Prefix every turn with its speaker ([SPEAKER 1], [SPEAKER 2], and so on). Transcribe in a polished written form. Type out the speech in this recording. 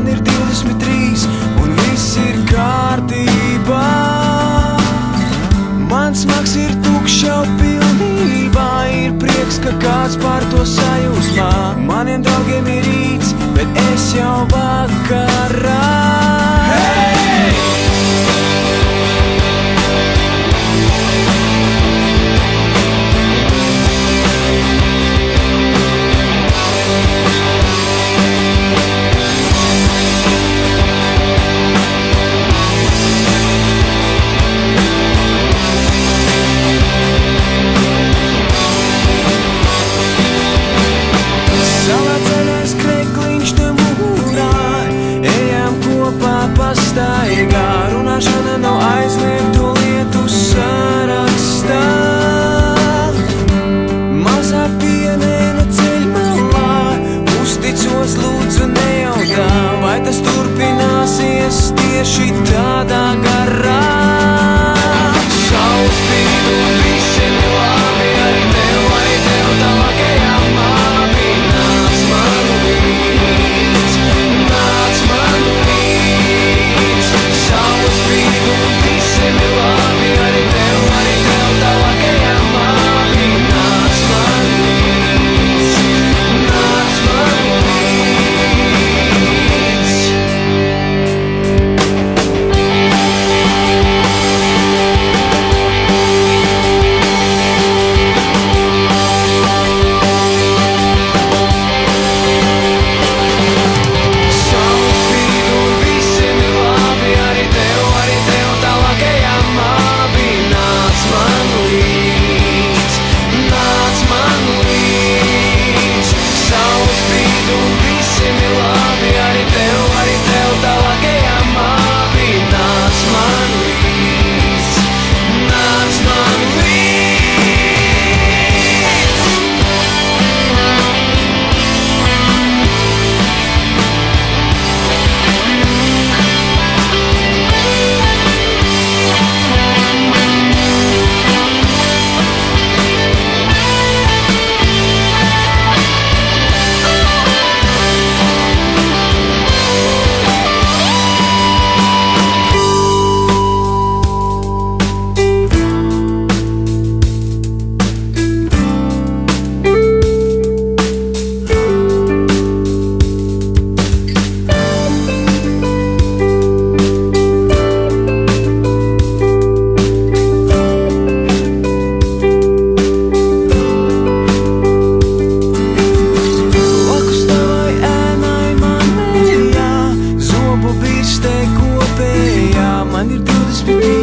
[SPEAKER 1] man ir 23 un viss ir kārtībā. Mans smags ir tukšā pilnībā, ir prieks, ka kāds pār to sajūsmā. Maniem draugiem ir rīts, bet es jau vakarā. Pastaigā runāšana nav aizliegtu lietu sarakstā. Mazā pienēna ceļ malā, uzticos lūdzu nejautā, vai tas turpināsies tieši tādā garā. Saules spīd un visiem ir labi, arī tev tālākajā māmi. Nāc man līdz, nāc man līdz. Saules spīd un visiem ir labi, arī tev tālākajā māmi. Nāc man līdz, nāc man līdz. Man ir 23